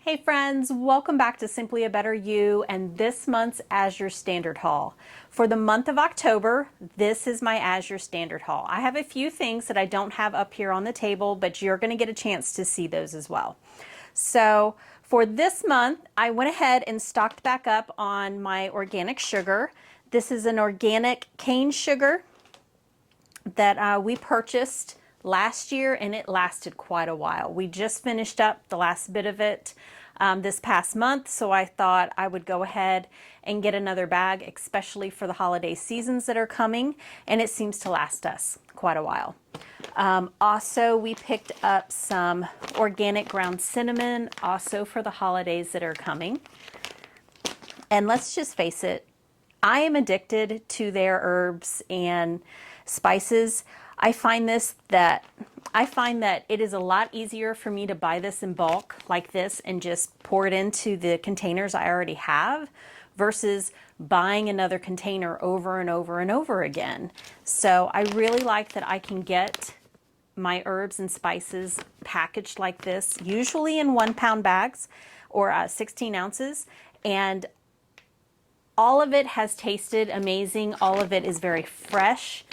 Hey friends, welcome back to Simply a Better You and this month's Azure Standard Haul. For the month of October, this is my Azure Standard Haul. I have a few things that I don't have up here on the table, but you're going to get a chance to see those as well. So for this month, I went ahead and stocked back up on my organic sugar. This is an organic cane sugar that we purchased last year, and it lasted quite a while. We just finished up the last bit of it this past month, so I thought I would go ahead and get another bag, especially for the holiday seasons that are coming, and it seems to last us quite a while. Also, we picked up some organic ground cinnamon, also for the holidays that are coming. And let's just face it, I am addicted to their herbs and spices. I find that it is a lot easier for me to buy this in bulk like this and just pour it into the containers I already have versus buying another container over and over and over again. So I really like that I can get my herbs and spices packaged like this, usually in 1 pound bags or 16 ounces. And all of it has tasted amazing. All of it is very fresh.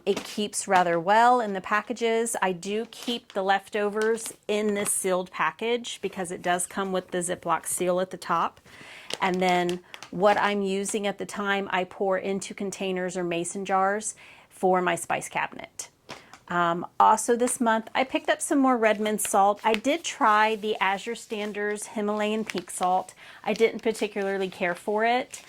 It keeps rather well in the packages. I do keep the leftovers in this sealed package because it does come with the Ziploc seal at the top. And then what I'm using at the time, I pour into containers or mason jars for my spice cabinet. Also this month, I picked up some more Redmond salt. I did try the Azure Standards Himalayan pink salt. I didn't particularly care for it.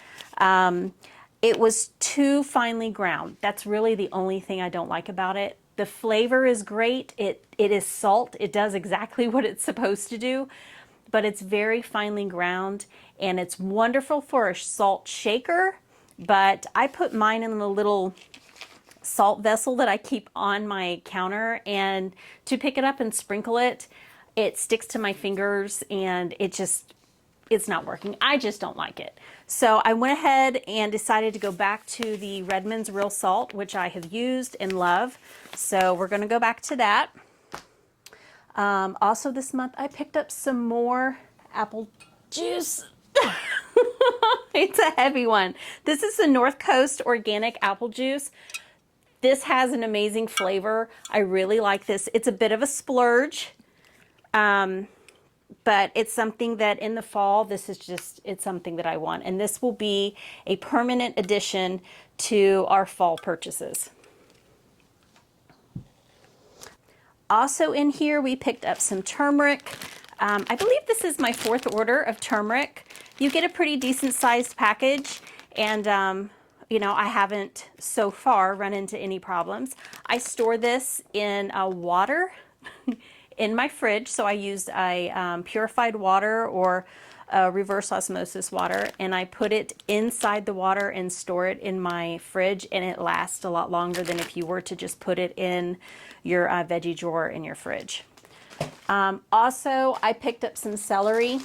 It was too finely ground. That's really the only thing I don't like about it. The flavor is great. It is salt. It does exactly what it's supposed to do, but it's very finely ground and it's wonderful for a salt shaker. But I put mine in the little salt vessel that I keep on my counter, and to pick it up and sprinkle it, it sticks to my fingers and it's not working. I just don't like it. So I went ahead and decided to go back to the Redmond's Real Salt, which I have used and love. So we're going to go back to that. Also this month, I picked up some more apple juice. It's a heavy one. This is the North Coast Organic Apple Juice. This has an amazing flavor. I really like this. It's a bit of a splurge. But it's something that in the fall, it's something that I want. And this will be a permanent addition to our fall purchases. Also in here, we picked up some turmeric. I believe this is my 4th order of turmeric. You get a pretty decent sized package, and you know, I haven't so far run into any problems. I store this in water in my fridge, so I used a purified water or reverse osmosis water, and I put it inside the water and store it in my fridge, and it lasts a lot longer than if you were to just put it in your veggie drawer in your fridge. Also, I picked up some celery.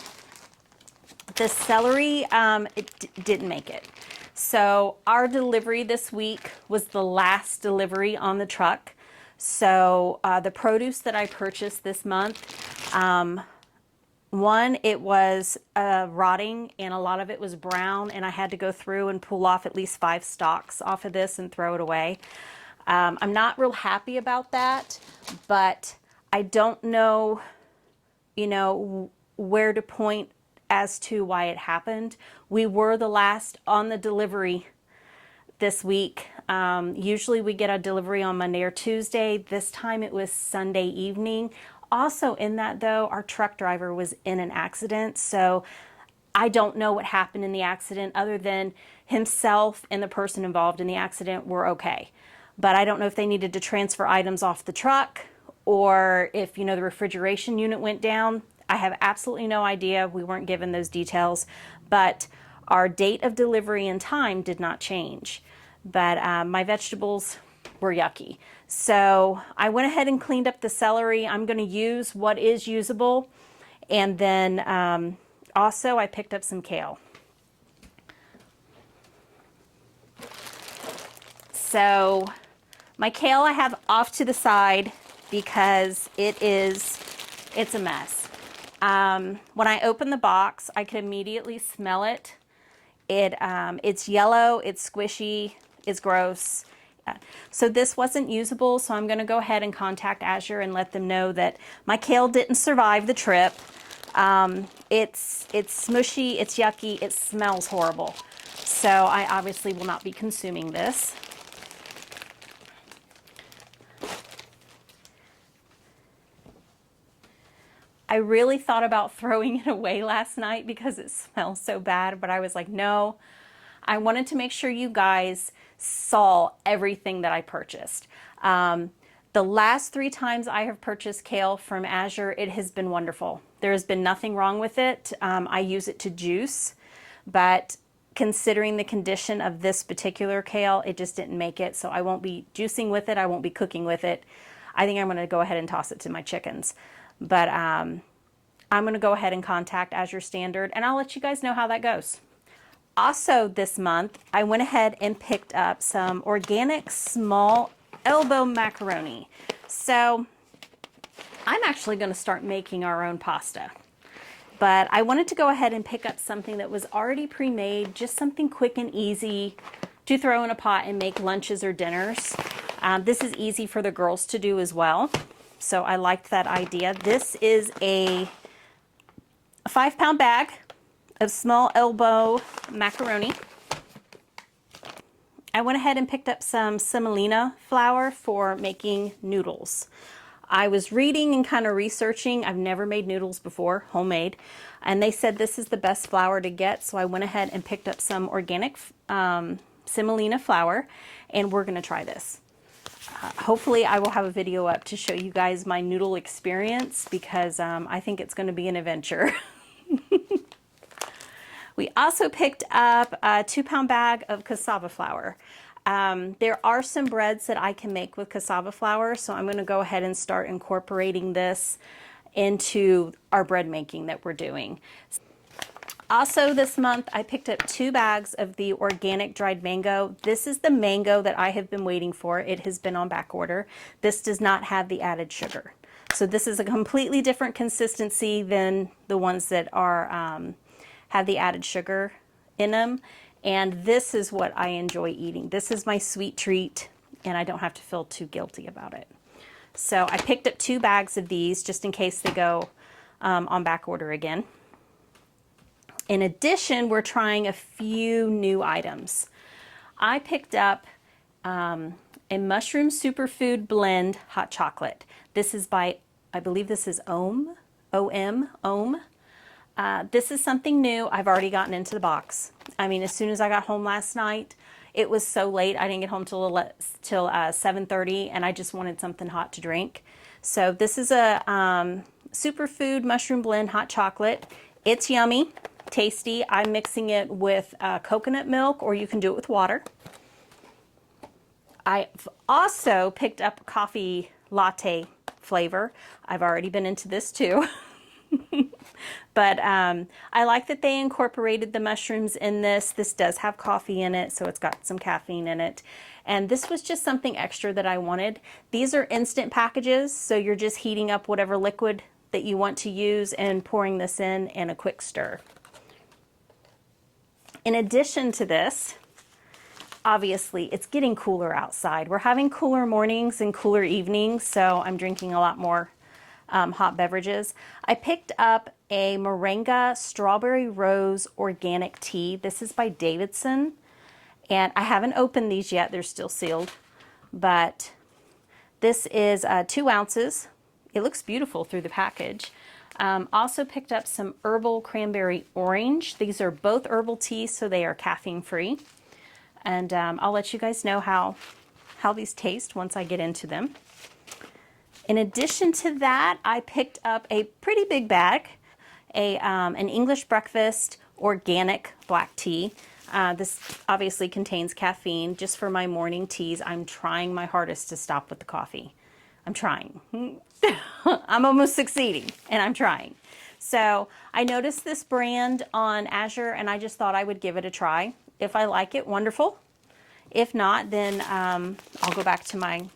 The celery, it didn't make it. So our delivery this week was the last delivery on the truck. So the produce that I purchased this month, one, it was rotting and a lot of it was brown, and I had to go through and pull off at least 5 stalks off of this and throw it away. I'm not real happy about that, but I don't know, you know, where to point as to why it happened. We were the last on the delivery this week. Usually we get a delivery on Monday or Tuesday. This time it was Sunday evening. Also in that though, our truck driver was in an accident. So I don't know what happened in the accident other than himself and the person involved in the accident were okay. But I don't know if they needed to transfer items off the truck or if, you know, the refrigeration unit went down. I have absolutely no idea. We weren't given those details, but our date of delivery and time did not change. But my vegetables were yucky. So I went ahead and cleaned up the celery. I'm going to use what is usable. And then also I picked up some kale. So my kale I have off to the side because it's a mess. When I opened the box, I could immediately smell it. It's yellow, it's squishy, it's gross. So this wasn't usable, so I'm going to go ahead and contact Azure and let them know that my kale didn't survive the trip. It's smushy, it's yucky, it smells horrible. So I obviously will not be consuming this. I really thought about throwing it away last night because it smells so bad, but I was like, no, I wanted to make sure you guys saw everything that I purchased. The last 3 times I have purchased kale from Azure, it has been wonderful. There has been nothing wrong with it. I use it to juice, but considering the condition of this particular kale, it just didn't make it. So I won't be juicing with it. I won't be cooking with it. I think I'm going to go ahead and toss it to my chickens. But I'm going to go ahead and contact Azure Standard, and I'll let you guys know how that goes. Also this month, I went ahead and picked up some organic small elbow macaroni. So I'm actually going to start making our own pasta. But I wanted to go ahead and pick up something that was already pre-made, just something quick and easy to throw in a pot and make lunches or dinners. This is easy for the girls to do as well. So I liked that idea. This is a 5-pound bag of small elbow macaroni. I went ahead and picked up some semolina flour for making noodles. I was reading and kind of researching. I've never made noodles before, homemade, and they said this is the best flour to get. So I went ahead and picked up some organic semolina flour, and we're going to try this. Hopefully I will have a video up to show you guys my noodle experience because I think it's going to be an adventure. We also picked up a 2-pound bag of cassava flour. There are some breads that I can make with cassava flour, so I'm going to go ahead and start incorporating this into our bread making that we're doing. Also this month, I picked up 2 bags of the organic dried mango. This is the mango that I have been waiting for. It has been on back order. This does not have the added sugar. So this is a completely different consistency than the ones that are have the added sugar in them. And this is what I enjoy eating. This is my sweet treat, and I don't have to feel too guilty about it. So I picked up 2 bags of these just in case they go on back order again. In addition, we're trying a few new items. I picked up a mushroom superfood blend hot chocolate. This is by, I believe this is Ohm. This is something new. I've already gotten into the box. I mean, as soon as I got home last night, it was so late. I didn't get home till 7:30, and I just wanted something hot to drink. So this is a superfood mushroom blend hot chocolate. It's yummy. Tasty. I'm mixing it with coconut milk, or you can do it with water. I've also picked up coffee latte flavor. I've already been into this too. But I like that they incorporated the mushrooms in this. This does have coffee in it, so it's got some caffeine in it. And this was just something extra that I wanted. These are instant packages, so you're just heating up whatever liquid that you want to use and pouring this in and a quick stir. In addition to this, obviously it's getting cooler outside. We're having cooler mornings and cooler evenings, so I'm drinking a lot more hot beverages. I picked up a Moringa Strawberry Rose Organic Tea. This is by Davidson, and I haven't opened these yet. They're still sealed, but this is 2 ounces. It looks beautiful through the package. Also picked up some Herbal Cranberry Orange. These are both herbal teas, so they are caffeine free. And I'll let you guys know how these taste once I get into them. In addition to that, I picked up a pretty big bag, an English breakfast organic black tea. This obviously contains caffeine. Just for my morning teas, I'm trying my hardest to stop with the coffee. I'm trying. I'm almost succeeding, and I'm trying. So I noticed this brand on Azure, and I just thought I would give it a try. If I like it, wonderful. If not, then I'll go back to my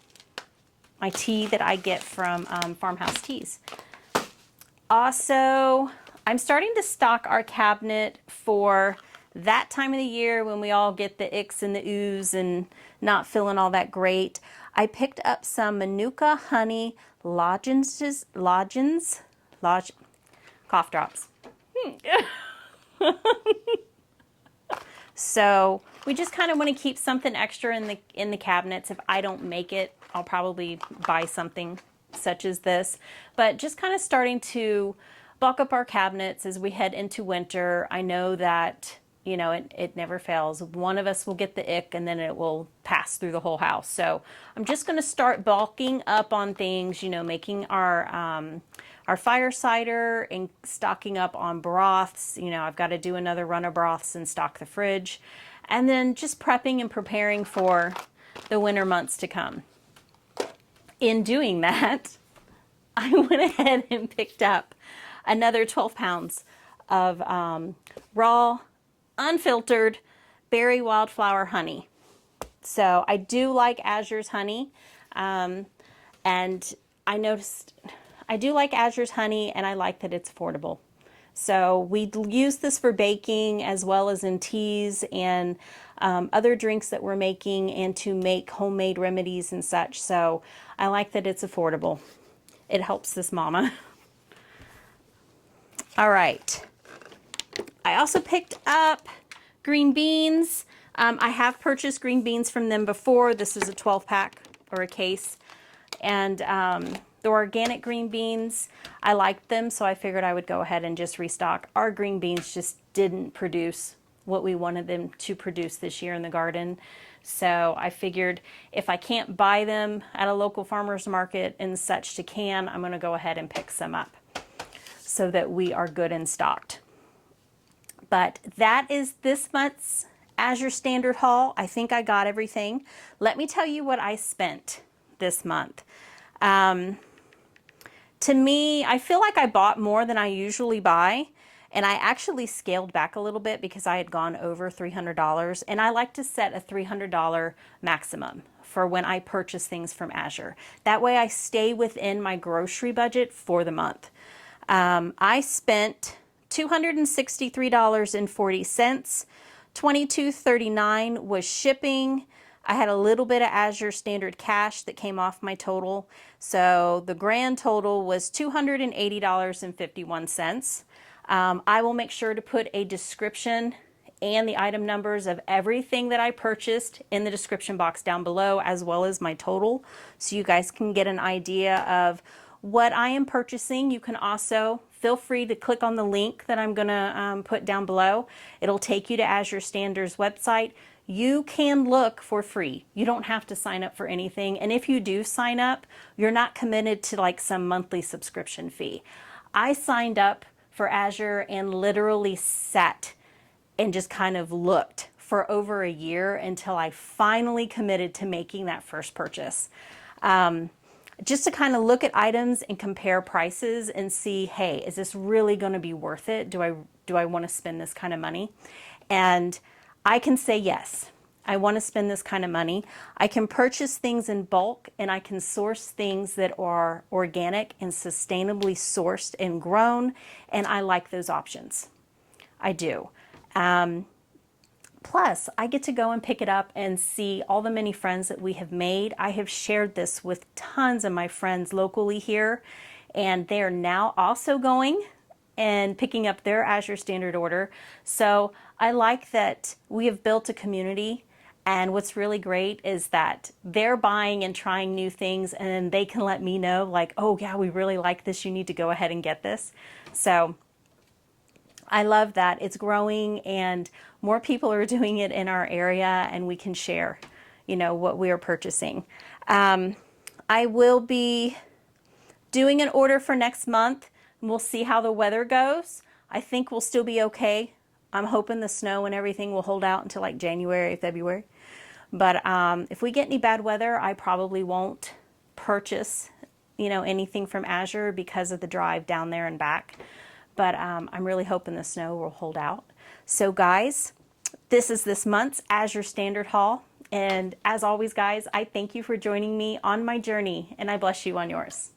tea that I get from Farmhouse Teas. Also, I'm starting to stock our cabinet for that time of the year when we all get the icks and the oohs and not feeling all that great. I picked up some Manuka honey cough drops. So we just kind of want to keep something extra in the cabinets. If I don't make it, I'll probably buy something such as this. But just kind of starting to bulk up our cabinets as we head into winter. I know that, you know, it never fails. One of us will get the ick and then it will pass through the whole house. So I'm just going to start bulking up on things, you know, making our fire cider and stocking up on broths. You know, I've got to do another run of broths and stock the fridge. And then just prepping and preparing for the winter months to come. In doing that, I went ahead and picked up another 12 pounds of raw, unfiltered berry wildflower honey. So I do like Azure's honey, and I noticed I do like Azure's honey, and I like that it's affordable. So we use this for baking as well as in teas and other drinks that we're making, and to make homemade remedies and such. So I like that it's affordable. It helps this mama. All right. I also picked up green beans. I have purchased green beans from them before. This is a 12 pack or a case. And the organic green beans, I liked them, so I figured I would go ahead and just restock. Our green beans just didn't produce what we wanted them to produce this year in the garden. So I figured if I can't buy them at a local farmer's market and such to can, I'm going to go ahead and pick some up so that we are good and stocked. But that is this month's Azure Standard Haul. I think I got everything. Let me tell you what I spent this month. To me, I feel like I bought more than I usually buy, and I actually scaled back a little bit because I had gone over $300, and I like to set a $300 maximum for when I purchase things from Azure. That way I stay within my grocery budget for the month. I spent $263.40. $22.39 was shipping. I had a little bit of Azure Standard cash that came off my total. So the grand total was $280.51. I will make sure to put a description and the item numbers of everything that I purchased in the description box down below, as well as my total, so you guys can get an idea of what I am purchasing. You can also feel free to click on the link that I'm gonna put down below. It'll take you to Azure Standard's website. You can look for free. You don't have to sign up for anything. And if you do sign up, you're not committed to like some monthly subscription fee. I signed up for Azure and literally sat and just kind of looked for over a year until I finally committed to making that first purchase. Just to kind of look at items and compare prices and see, hey, is this really going to be worth it? Do I want to spend this kind of money? And I can say yes, I want to spend this kind of money. I can purchase things in bulk, and I can source things that are organic and sustainably sourced and grown, and I like those options. I do. Plus, I get to go and pick it up and see all the many friends that we have made. I have shared this with tons of my friends locally here, and they are now also going and picking up their Azure Standard order. So I like that we have built a community, and what's really great is that they're buying and trying new things, and they can let me know like, oh yeah, we really like this, you need to go ahead and get this. So I love that it's growing and more people are doing it in our area, and we can share, you know, what we are purchasing. I will be doing an order for next month. We'll see how the weather goes. I think we'll still be okay. I'm hoping the snow and everything will hold out until like January, February. But if we get any bad weather, I probably won't purchase, you know, anything from Azure because of the drive down there and back. But I'm really hoping the snow will hold out. So guys, this is this month's Azure Standard Haul. And as always, guys, I thank you for joining me on my journey, and I bless you on yours.